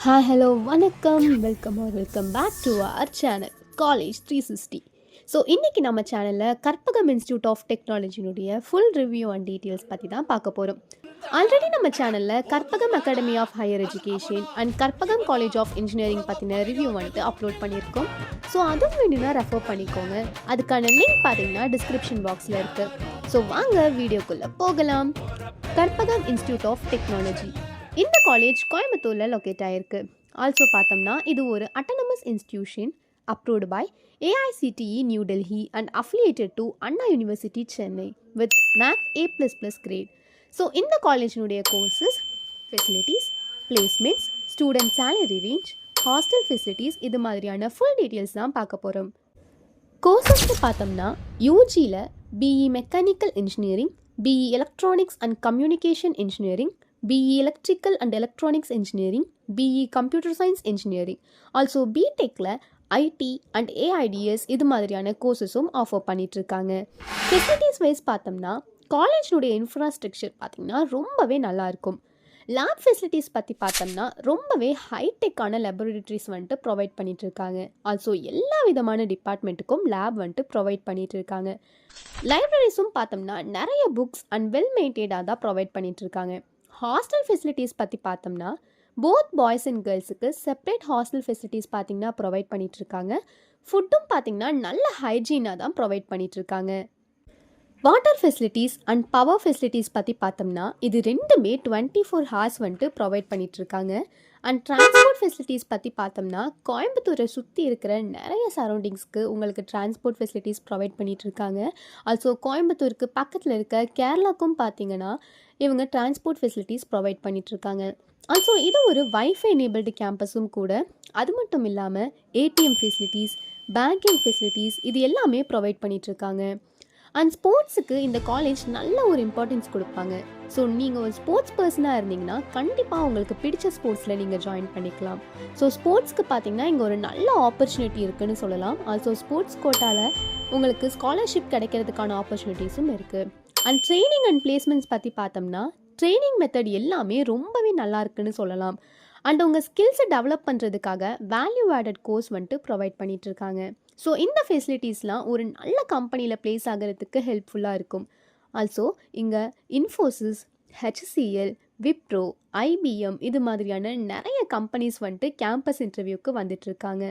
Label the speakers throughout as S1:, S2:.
S1: Hello வணக்கம் welcome back to our channel college 360. So இன்றைக்கி நம்ம சேனலில் கற்பகம் இன்ஸ்டியூட் ஆஃப் டெக்னாலஜினுடைய ஃபுல் ரிவ்யூ அண்ட் டீட்டெயில்ஸ் பற்றி தான் பார்க்க போகிறோம். ஆல்ரெடி நம்ம சேனலில் Karpagam academy of higher education and Karpagam college of engineering பற்றின ரிவ்யூ வந்துட்டு அப்லோட் பண்ணியிருக்கோம். ஸோ அதுவும் வேணும்னா ரெஃபர் பண்ணிக்கோங்க. அதுக்கான லிங்க் பார்த்தீங்கன்னா டிஸ்கிரிப்ஷன் பாக்ஸில் இருக்குது. ஸோ வாங்க வீடியோக்குள்ளே போகலாம். கற்பகம் இன்ஸ்டியூட் ஆஃப் டெக்னாலஜி இந்த காலேஜ் கோயம்புத்தூரில் லொக்கேட் ஆகிருக்கு. ஆல்சோ பார்த்தோம்னா இது ஒரு autonomous institution approved by AICTE New Delhi and affiliated to Anna university Chennai with NAC A++ grade. So இந்த காலேஜினுடைய courses, facilities, placements, student salary range, hostel facilities இது மாதிரியான ஃபுல் டீட்டெயில்ஸ் தான் பார்க்க போகிறோம். கோர்சஸ்க்கு பார்த்தோம்னா யூஜியில் BE mechanical engineering, BE electronics and communication engineering, BE Electrical and Electronics Engineering, BE Computer Science Engineering. Also பிடெக்கில் IT அண்ட் AIDS இது மாதிரியான கோர்சஸும் ஆஃபர் பண்ணிகிட்ருக்காங்க. ஃபெசிலிட்டிஸ் வைஸ் பார்த்தோம்னா காலேஜினுடைய இன்ஃப்ராஸ்ட்ரக்சர் பார்த்திங்கன்னா ரொம்பவே நல்லாயிருக்கும். லேப் ஃபெசிலிட்டிஸ் பற்றி பார்த்தோம்னா ரொம்பவே ஹைடெக்கான லெபரட்டரிஸ் வந்துட்டு ப்ரொவைட் பண்ணிகிட்ருக்காங்க. ஆல்சோ எல்லா விதமான டிபார்ட்மெண்ட்டுக்கும் லேப் வந்துட்டு ப்ரொவைட் பண்ணிகிட்டு இருக்காங்க. லைப்ரரிஸும் பார்த்தோம்னா நிறைய புக்ஸ் அண்ட் வெல் மெயின்டைனாக தான் ப்ரொவைட் பண்ணிகிட்ருக்காங்க. ஹாஸ்டல் ஃபெசிலிட்டிஸ் பற்றி பார்த்தோம்னா போத் பாய்ஸ் அண்ட் கேர்ள்ஸுக்கு செப்பரேட் ஹாஸ்டல் ஃபெசிலிட்டிஸ் பார்த்திங்கன்னா ப்ரொவைட் பண்ணிகிட்ருக்காங்க. ஃபுட்டும் பார்த்திங்கன்னா நல்ல ஹைஜீனாக தான் ப்ரொவைட் பண்ணிகிட்ருக்காங்க. Water facilities and power facilities பற்றி பார்த்தோம்னா இது ரெண்டுமே 24 ஹார்ஸ் வந்துட்டு ப்ரொவைட் பண்ணிகிட்ருக்காங்க. அண்ட் டிரான்ஸ்போர்ட் ஃபெசிலிட்டிஸ் பற்றி பார்த்தோம்னா கோயம்புத்தூரை சுற்றி இருக்கிற நிறைய சரௌண்டிங்ஸ்க்கு உங்களுக்கு டிரான்ஸ்போர்ட் ஃபெசிலிட்டிஸ் ப்ரொவைட் பண்ணிகிட்ருக்காங்க. ஆல்சோ கோயம்புத்தூருக்கு பக்கத்தில் இருக்க கேரளாக்கும் பார்த்திங்கன்னா இவங்க டிரான்ஸ்போர்ட் ஃபெசிலிட்டிஸ் ப்ரொவைட் பண்ணிகிட்ருக்காங்க. ஆல்சோ இது ஒரு வைஃபை எனேபிள்டு கேம்பஸும் கூட. அது மட்டும் இல்லாமல் ATM ஃபெசிலிட்டிஸ், பேங்கிங் ஃபெசிலிட்டிஸ் இது எல்லாமே ப்ரொவைட் பண்ணிகிட்ருக்காங்க. அண்ட் ஸ்போர்ட்ஸுக்கு இந்த காலேஜ் நல்ல ஒரு இம்பார்ட்டன்ஸ் கொடுப்பாங்க. ஸோ நீங்கள் ஒரு ஸ்போர்ட்ஸ் பர்சனாக இருந்தீங்கன்னா கண்டிப்பாக உங்களுக்கு பிடிச்ச ஸ்போர்ட்ஸில் நீங்கள் ஜாயின் பண்ணிக்கலாம். ஸோ ஸ்போர்ட்ஸ்க்கு பார்த்தீங்கன்னா இங்கே ஒரு நல்ல ஆப்பர்ச்சுனிட்டி இருக்குதுன்னு சொல்லலாம். ஆல்சோ ஸ்போர்ட்ஸ் கோட்டாவில் உங்களுக்கு ஸ்காலர்ஷிப் கிடைக்கிறதுக்கான ஆப்பர்ச்சுனிட்டிஸும் இருக்குது. அண்ட் ட்ரைனிங் அண்ட் பிளேஸ்மெண்ட்ஸ் பற்றி பார்த்தோம்னா ட்ரைனிங் மெத்தட் எல்லாமே ரொம்பவே நல்லா இருக்குன்னு சொல்லலாம். அண்ட் உங்கள் ஸ்கில்ஸை டெவலப் பண்ணுறதுக்காக வேல்யூ ஆடட் கோர்ஸ் வந்துட்டு ப்ரொவைட் பண்ணிகிட்ருக்காங்க. ஸோ இந்த ஃபெசிலிட்டிஸ்லாம் ஒரு நல்ல கம்பெனியில் ப்ளேஸ் ஆகிறதுக்கு ஹெல்ப்ஃபுல்லாக இருக்கும். ஆல்சோ இங்கே இன்ஃபோசிஸ், HCL, விப்ரோ, IBM இது மாதிரியான நிறைய கம்பெனிஸ் வந்துட்டு கேம்பஸ் இன்டர்வியூக்கு வந்துட்டுருக்காங்க.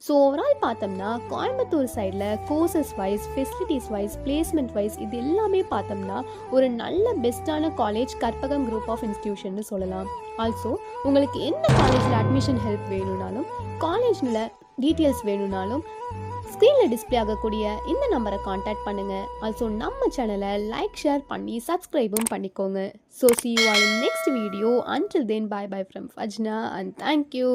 S1: ஸோ ஓவரால் பார்த்தோம்னா கோயம்புத்தூர் சைடில் courses wise, facilities wise, placement wise இது எல்லாமே பார்த்தோம்னா ஒரு நல்ல பெஸ்ட்டான காலேஜ் கற்பகம் குரூப் ஆஃப் இன்ஸ்டிடியூஷன்னு சொல்லலாம். ஆல்சோ உங்களுக்கு எந்த காலேஜில் அட்மிஷன் ஹெல்ப் வேணும்னாலும், காலேஜில் டீட்டெயில்ஸ் வேணும்னாலும் ஸ்க்ரீனில் டிஸ்பிளே ஆகக்கூடிய இந்த நம்பரை காண்டாக்ட் பண்ணுங்கள். ஆல்சோ நம்ம சேனலை லைக், ஷேர் பண்ணி சப்ஸ்கிரைபும் பண்ணிக்கோங்க. So see you all in next video. Until then, bye from Fajna and thank you.